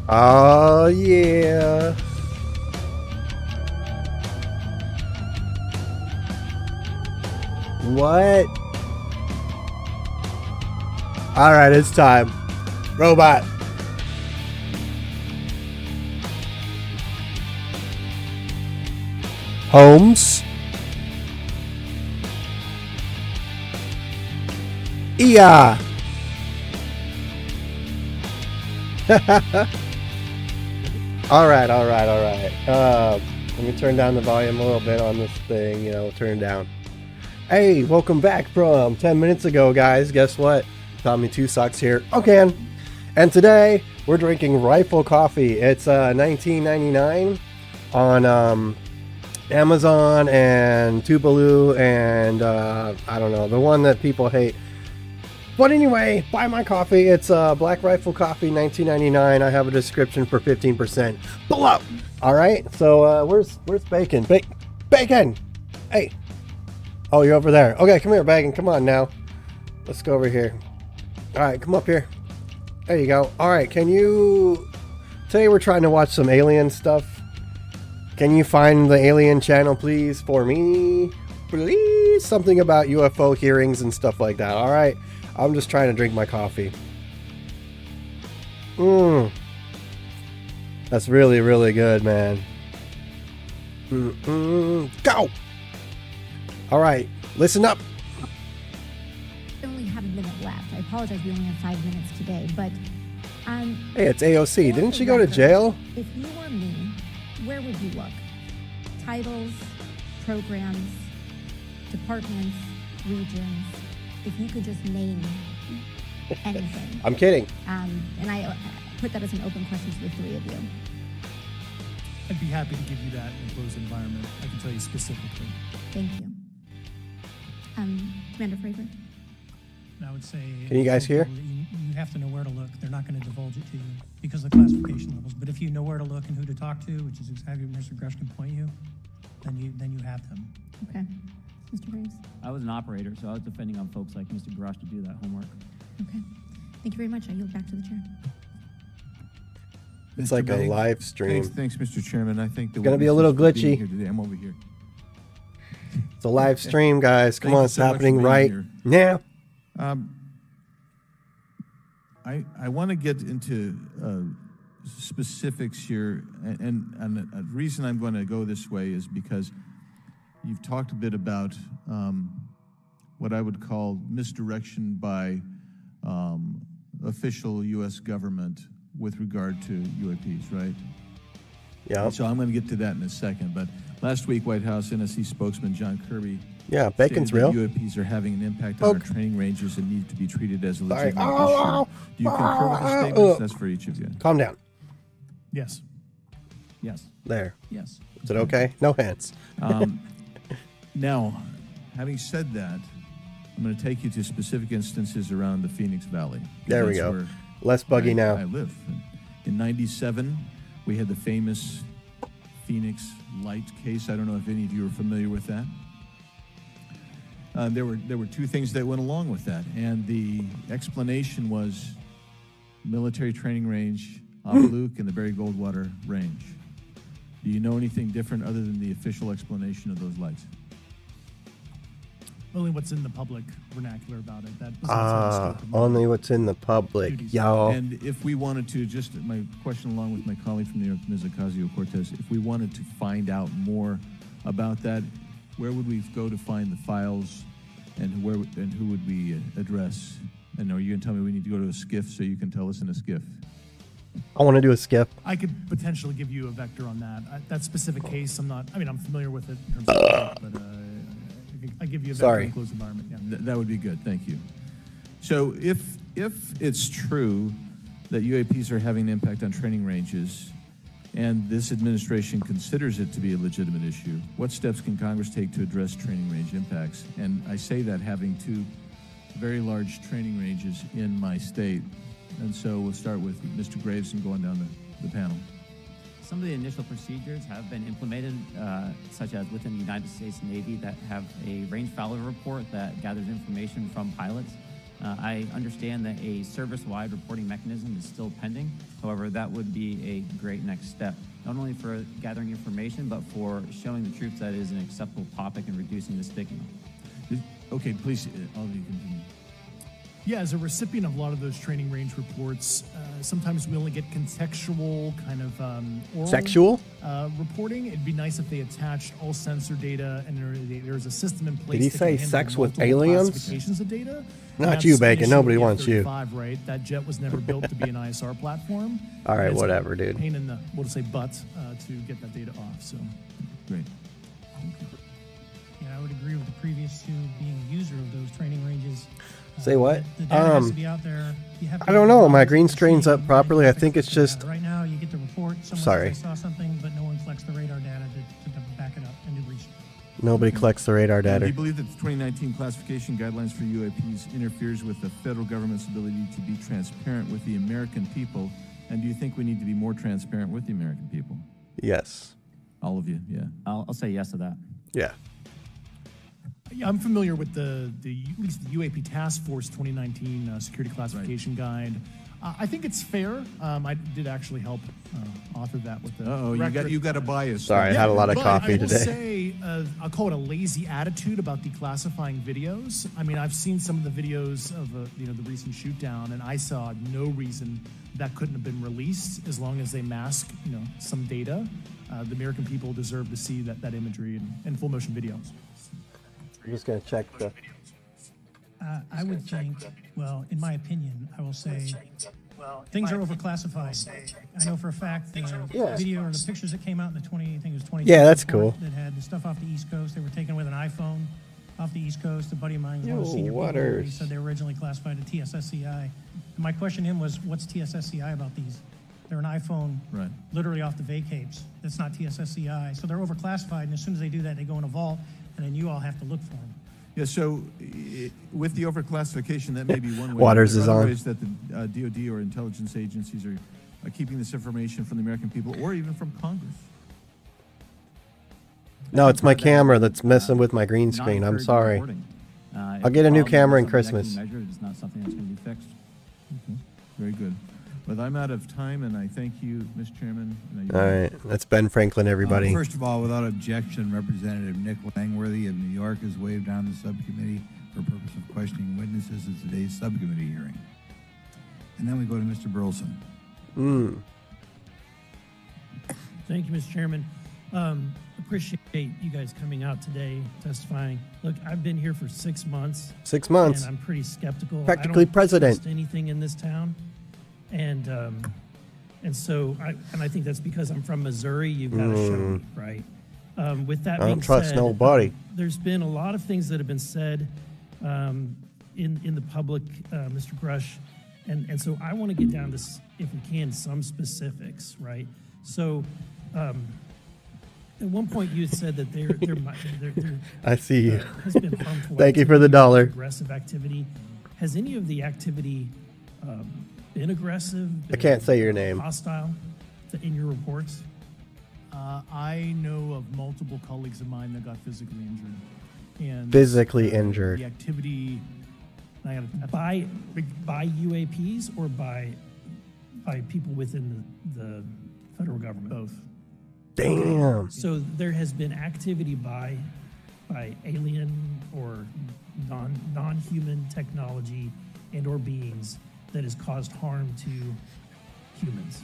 Oh, yeah. What? All right, it's time. Robot. Holmes. Yeah. All right. Let me turn down the volume a little bit on this thing. Turn it down. Hey, welcome back from 10 minutes ago, guys. Guess what? Tommy Two Socks here again. And today we're drinking Rifle Coffee. It's $19.99 on Amazon and Tuvalu and I don't know, the one that people hate. But anyway, buy my coffee. It's Black Rifle Coffee, $19.99. I have a description for 15% below. All right. So where's Bacon? Bacon. Hey. Oh, you're over there. Okay, come here, Bacon. Come on now. Let's go over here. All right, come up here. There you go. All right, today we're trying to watch some alien stuff. Can you find the alien channel, please, for me? Please? Something about UFO hearings and stuff like that. All right. I'm just trying to drink my coffee. That's really, really good, man. Go! All right, listen up. We only have a minute left. I apologize, we only have 5 minutes today, but... Hey, it's AOC. Didn't she go to jail? If you were me, where would you look? Titles, programs, departments, regions. If you could just name anything. I'm kidding. And I put that as an open question to the three of you. I'd be happy to give you that in a closed environment. I can tell you specifically. Thank you. Commander Fravor? And I would say... Can you guys hear? You have to know where to look. They're not going to divulge it to you because of the classification levels. But if you know where to look and who to talk to, which is exactly what Mr. Grush can point you, then you have them. Okay. Mr. Graves? I was an operator, so I was depending on folks like Mr. Grosh to do that homework. Okay. Thank you very much. I yield back to the chair. It's like a live stream. Thanks, Mr. Chairman. I think It's gonna be a little glitchy. Here today. I'm over here. It's a live stream, guys. Come Thank on, you it's so much happening for being right here. now. I want to get into specifics here, and a reason I'm going to go this way is because you've talked a bit about what I would call misdirection by official U.S. government with regard to UAPs, right? Yeah. So I'm going to get to that in a second. But last week, White House NSC spokesman John Kirby Yeah, bacon's stated that real. UAPs are having an impact on our training ranges and need to be treated as a Sorry. legitimate issue. Do you concur with the statements? That's for each of you. Calm down. Yes. Yes. There. Yes. Is it okay? No hands. Now, having said that, I'm going to take you to specific instances around the Phoenix Valley. There we That's go. where Less buggy now. I live. In '97, we had the famous Phoenix Light case. I don't know if any of you are familiar with that. There were two things that went along with that, and the explanation was military training range, Luke, and the Barry Goldwater range. Do you know anything different other than the official explanation of those lights? Only what's in the public vernacular about it. That was outside the scope of my Only what's in the public, duties. y'all. And if we wanted to, just my question along with my colleague from New York, Ms. Ocasio-Cortez, if we wanted to find out more about that, where would we go to find the files, and who would we address? And are you going to tell me we need to go to a SCIF so you can tell us in a SCIF? I want to do a skip. I could potentially give you a vector on that. That specific case, I'm familiar with it in terms of but I give you a vector in a closed environment. Yeah. That would be good. Thank you. So if it's true that UAPs are having an impact on training ranges, and this administration considers it to be a legitimate issue, what steps can Congress take to address training range impacts? And I say that having two very large training ranges in my state. And so we'll start with Mr. Graves and going down the panel. Some of the initial procedures have been implemented, such as within the United States Navy, that have a range failure report that gathers information from pilots I understand that a service-wide reporting mechanism is still pending. However, that would be a great next step, not only for gathering information, but for showing the troops that it is an acceptable topic and reducing the stigma. Okay, please, all of you continue. Yeah, as a recipient of a lot of those training range reports, sometimes we only get contextual kind of oral Sexual? reporting. It'd be nice if they attached all sensor data and there's a system in place. Did he that say can handle sex with multiple aliens? classifications of data. Not That's you, an Bacon. issue Nobody with wants you. F-35, right? That jet was never built to be an ISR platform. All right, And it's whatever, a dude. Pain in the, we'll just say butt, to get that data off. So. Great. Yeah, I would agree with the previous two being a user of those training ranges. Say what? The data has to be out there. You have to I don't know. My monitor green the screen's scene up properly. I and think fix it's the just- data. Right now, you get the report. Someone Sorry. says they saw something, but no one collects the radar data to back it up and do research. Nobody collects the radar Do data. you believe that the 2019 classification guidelines for UAPs interferes with the federal government's ability to be transparent with the American people? And do you think we need to be more transparent with the American people? Yes. All of you, yeah. I'll say yes to that. Yeah. Yeah, I'm familiar with at least the UAP Task Force 2019 Security Classification Guide. I think it's fair. I did actually help author that with the. Uh-oh, you got a bias. Sorry, I had a lot of but coffee I will today. say, I'll call it a lazy attitude about declassifying videos. I mean, I've seen some of the videos of the recent shoot down, and I saw no reason that couldn't have been released as long as they mask some data. The American people deserve to see that imagery and full motion videos. I'm just gonna check the. I would think, well, in my opinion, I will say things are overclassified. I know for a fact the Yeah. video or the pictures that came out in the 20, I think it was 20. Yeah, that's cool. That had the stuff off the East Coast. They were taken with an iPhone off the East Coast. A buddy of mine was one of the Yo, senior people. He Waters. said they were originally classified at TSSCI. And my question to him was, what's TSSCI about these? They're an iPhone Right. literally off the vacapes. That's not TSSCI. So they're overclassified, and as soon as they do that, they go in a vault, and then you all have to look for them. Yeah, so with the overclassification, that may be one way. Waters There are is other on. ways that the DoD or intelligence agencies are keeping this information from the American people or even from Congress. No, it's my camera that's messing with my green screen. I'm sorry. I'll get a new camera in Christmas. Measure, it's not something that's going to be fixed. Okay. Very good. But I'm out of time, and I thank you, Mr. Chairman. All right, that's Ben Franklin, everybody. First of all, without objection, Representative Nick Langworthy of New York has waived on the subcommittee for purpose of questioning witnesses at today's subcommittee hearing. And then we go to Mr. Burleson. Thank you, Mr. Chairman. Appreciate you guys coming out today, testifying. Look, I've been here for 6 months. 6 months. And I'm pretty skeptical. Practically I don't president. trust anything in this town. And so I think that's because I'm from Missouri. You've got to show me, right? With that I being don't trust said, nobody. there's been a lot of things that have been said in the public, Mr. Grush, and so I want to get down to, if we can, some specifics, right? So, at one point you had said that there I see you. has been harmful. Thank you for the activity, dollar. Aggressive activity. Has any of the activity been aggressive? I can't say your name. Hostile in your reports? I know of multiple colleagues of mine that got physically injured. And Physically injured. The activity. I gotta, By UAPs or by people within the federal government? both. Damn. So there has been activity by alien or non-human technology and or beings that has caused harm to humans.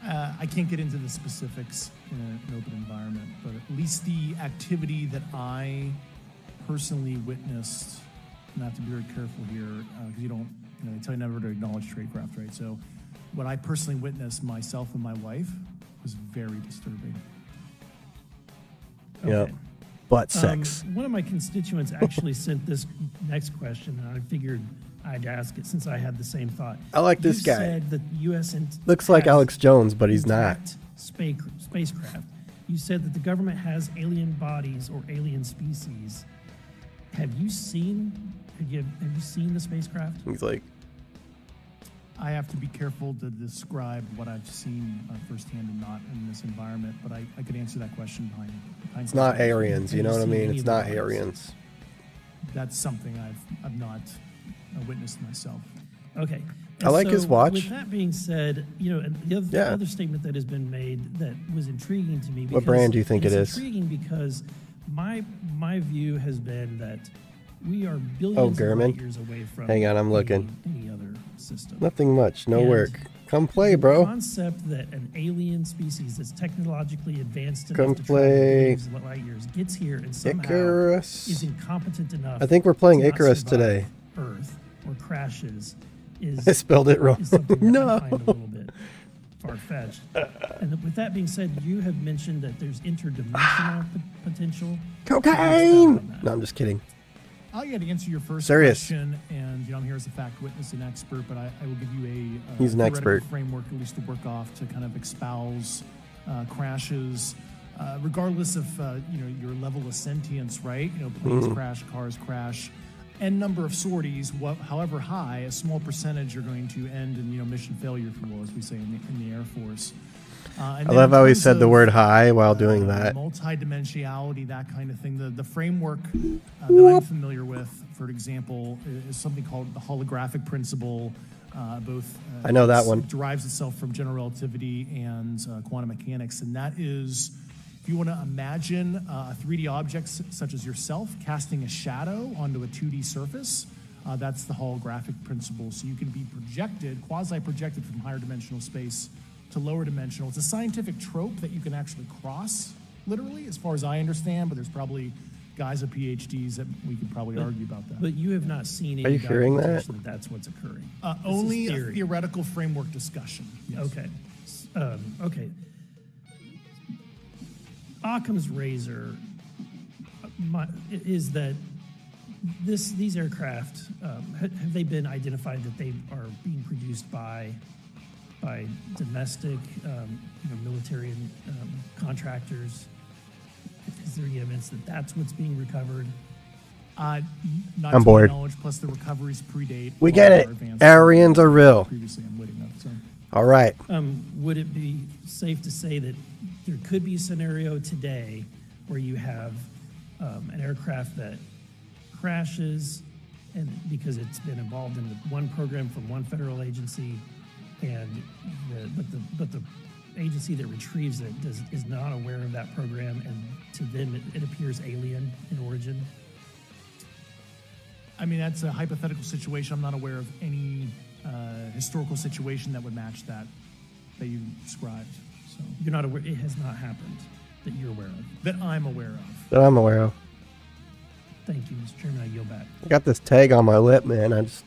I can't get into the specifics in an open environment, but at least the activity that I personally witnessed, and I have to be very careful here, because they tell you never to acknowledge tradecraft, right? So what I personally witnessed, myself and my wife, was very disturbing. Yep. Butt sex. One of my constituents actually sent this next question, and I figured I'd ask it since I had the same thought. I like this You guy. said that the U.S. Looks like has Alex Jones, but he's not. intact spacecraft. You said that the government has alien bodies or alien species. Have you seen the spacecraft? He's like, I have to be careful to describe what I've seen firsthand and not in this environment, but I could answer that question behind it's not Aryans. You Have know you what I seen mean? any It's of the not bodies? Aryans. That's something I've not witnessed myself. Okay. I like his watch. With that being said, and the other, Yeah. other statement that has been made that was intriguing to me. What brand do you think it it's is? Intriguing because my view has been that we are billions of Garmin? light years away from. Hang on, I'm looking. any other system. Nothing much. No And work. Come play, The bro. concept that an alien species that's technologically advanced enough Come to travel play. billions of light years gets here and somehow Icarus. is incompetent enough. I think we're playing to not Icarus survive today. Earth or crashes is I spelled it wrong. is something that No. I find a little bit far-fetched. And with that being said, you have mentioned that there's interdimensional potential. Cocaine! No, I'm just kidding. I'll get to answer your first Serious. question, and I'm here as a fact witness and expert, but I will give you a He's an theoretical expert. framework at least to work off to kind of espouse crashes, regardless of your level of sentience, right? Planes crash, cars crash, n number of sorties, however high, a small percentage are going to end in mission failure, if you will, as we say in the Air Force. I love how he said the word high while doing that. Multidimensionality, that kind of thing. The framework that I'm familiar with, for example, is something called the holographic principle. I know that one. Derives itself from general relativity and quantum mechanics, and that is, if you want to imagine a 3D object such as yourself casting a shadow onto a 2D surface, that's the holographic principle. So you can be projected, quasi-projected from higher dimensional space to lower dimensional. It's a scientific trope that you can actually cross, literally, as far as I understand, but there's probably guys with PhDs that we could probably argue about that. But you have not seen any Are you hearing that? documentation that that's what's occurring. Only This a is theory. theoretical framework discussion. Yes. Okay. Okay. Occam's razor is that these aircraft, have they been identified that they are being produced by domestic military and contractors? Is there any evidence that that's what's being recovered? Not I'm to my bored. knowledge, plus the recoveries predate. We all get of it. our advanced Aryans are real. Previously unwitting of, so. All right. Would it be safe to say that there could be a scenario today where you have an aircraft that crashes, and because it's been involved in one program from one federal agency, and but the agency that retrieves it is not aware of that program, and to them it appears alien in origin? I mean, that's a hypothetical situation. I'm not aware of any historical situation that would match that you described. So You're not aware, it has not happened that you're aware of. that I'm aware of. That I'm aware of. Thank you, Mr. Chairman. I yield back. I got this tag on my lip, man. I just.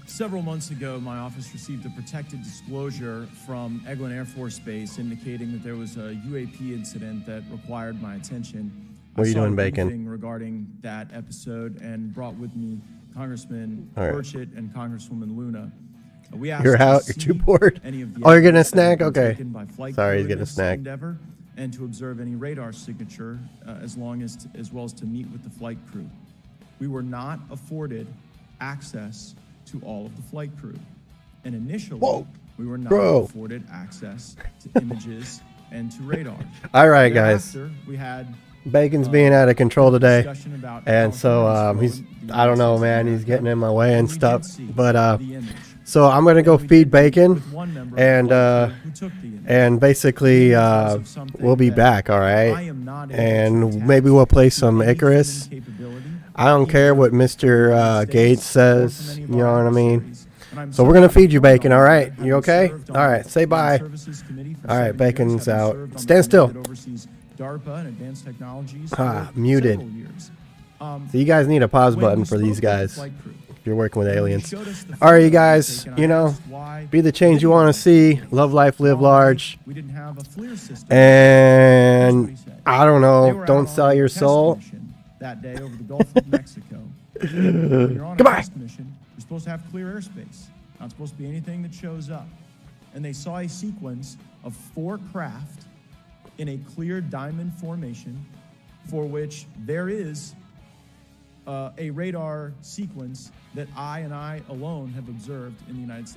Several months ago, my office received a protected disclosure from Eglin Air Force Base indicating that there was a UAP incident that required my attention. What are you I saw doing, a Bacon? briefing regarding that episode and brought with me Congressman All right. Burchett and Congresswoman Luna. We asked You're to out. You're see too bored. any of the Oh, you're getting a evidence that had snack? been Okay. taken by flight Sorry, crew he's in getting a this snack. endeavor, and to observe any radar signature, as well as to meet with the flight crew. We were not afforded access to all of the flight crew, and initially Whoa, we were not bro. afforded access to images and to radar. All right, guys. Thereafter, we had Bacon's being out of control today. discussion about And how so far he's, the I don't know, United States man. of He's America, getting in my way and we did stuff. see But, the image. so I'm going to go We feed did Bacon. with one member of the And, flight crew who took the image. And basically, Because of something we'll be that back, all I right? am not able to And attach maybe we'll play to some any Icarus. human capability, I don't care what either Mr. United Gates States or says. from any of You know our what I mean? adversaries. And I'm So we're gonna sorry feed you, to Bacon, all right? having You okay? served on All right, the say Armed bye. Services Committee for All right, 7 years, Bacon's having out. served on the Stand committee still. that oversees DARPA and advanced technologies Ah, for muted. several years. So you guys need a pause When button we for these spoke with the guys flight crew, if you're working with when they aliens. showed us the All right, you photos guys, taken, I you know, asked why be the change you we want to didn't see. Love life, live why large. we didn't have a FLIR system. And Here's what he said. I don't They know, were don't out sell on a your test soul. mission that day over the Gulf of Mexico. When you're on a Goodbye. test mission, you're supposed to have clear airspace. Not supposed to be anything that shows up. And they saw a sequence of 4 craft in a clear diamond formation for which there is a radar sequence that I alone have observed in the United States.